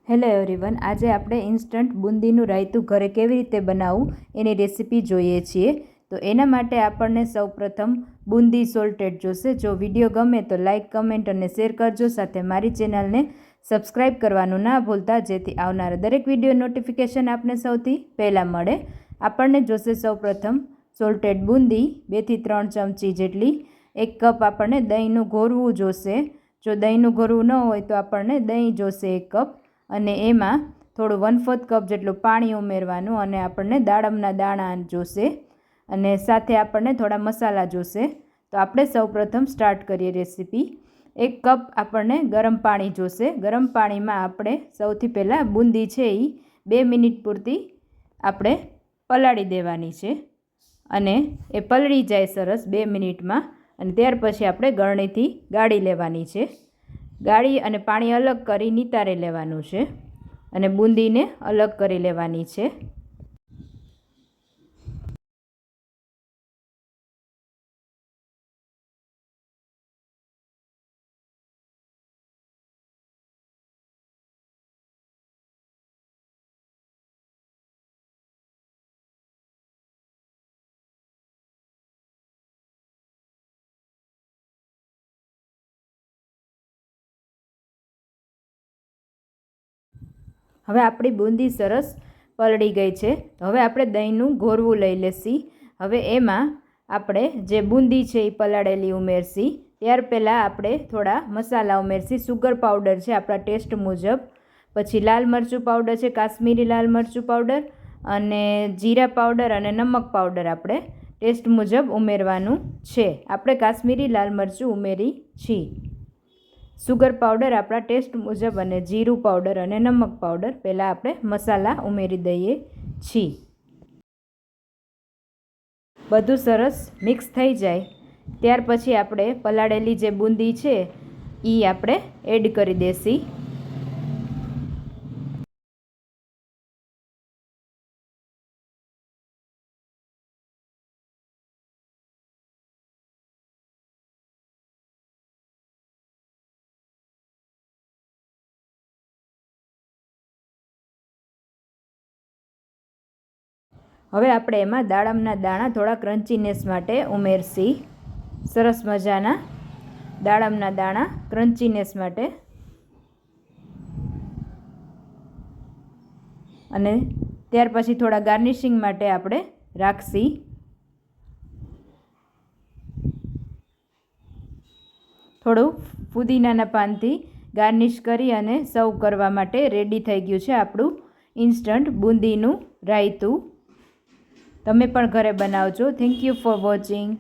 Hello everyone, આજે આપણે instant બુંદીનું રાયતું ઘરે કેવી રીતે બનાવવું એની રેસીપી જોઈએ છીએ. તો એના માટે આપણને સૌપ્રથમ બુંદી સોલ્ટેડ જોશે. જો વિડીયો ગમે તો લાઇક, કમેન્ટ અને શેર કરજો. સાથે મારી ચેનલને સબસ્ક્રાઈબ કરવાનું ના ભૂલતા, જેથી આવનારા દરેક વિડીયો નોટિફિકેશન આપને સૌથી પહેલાં મળે. આપણને જોશે સૌપ્રથમ સોલ્ટેડ બુંદી 2 થી 3 ચમચી જેટલી. 1 કપ આપણને દહીંનું ઘોરવું જોશે. જો દહીંનું ઘોરવું ન હોય તો આપણને દહીં જોશે 1 કપ, અને એમાં થોડું 1/4 કપ જેટલું પાણી ઉમેરવાનું. અને આપણને દાડમના દાણા જોશે, અને સાથે આપણને થોડા મસાલા જોશે. તો આપણે સૌપ્રથમ સ્ટાર્ટ કરીએ રેસીપી. 1 કપ આપણને ગરમ પાણી જોશે. ગરમ પાણીમાં આપણે સૌથી પહેલાં બુંદી છે એ 2 મિનિટ પૂરતી આપણે પલાળી દેવાની છે, અને એ પલળી જાય સરસ 2 મિનિટમાં. અને ત્યાર પછી આપણે ગળણીથી ગાળી લેવાની છે. ગાળી અને પાણી અલગ કરી નિતારી લેવાનું છે, અને બુંદીને અલગ કરી લેવાની છે. હવે આપણી બુંદી સરસ પલળી ગઈ છે. હવે આપણે દહીંનું ઘોરવું લઈ લેશી. હવે એમાં આપણે જે બુંદી છે એ પલાળેલી ઉમેરશી. ત્યાર પહેલાં આપણે થોડા મસાલા ઉમેરશી. સુગર પાવડર છે આપણા ટેસ્ટ મુજબ, પછી લાલ મરચું પાવડર છે, કાશ્મીરી લાલ મરચું પાવડર, અને જીરા પાવડર અને નમક પાવડર આપણે ટેસ્ટ મુજબ ઉમેરવાનું છે. આપણે કાશ્મીરી લાલ મરચું ઉમેરી છીએ. સુગર પાવડર આપણા ટેસ્ટ મુજબ, અને જીરું પાવડર અને નમક પાવડર પહેલાં આપણે મસાલા ઉમેરી દઈએ છીએ. બધું સરસ મિક્સ થઈ જાય ત્યાર પછી આપણે પલાળેલી જે બુંદી છે એ આપણે એડ કરી દેશી. હવે આપણે એમાં દાડમના દાણા થોડા ક્રન્ચીનેસ માટે ઉમેરશી. સરસ મજાના દાડમના દાણા ક્રન્ચીનેસ માટે. અને ત્યાર પછી થોડા ગાર્નિશિંગ માટે આપણે રાખશી. થોડું ફુદીનાના પાનથી ગાર્નિશ કરી અને સર્વ કરવા માટે રેડી થઈ ગયું છે આપણું ઇન્સ્ટન્ટ બુંદીનું રાયતું. તમે પણ ઘરે બનાવજો. Thank you for watching.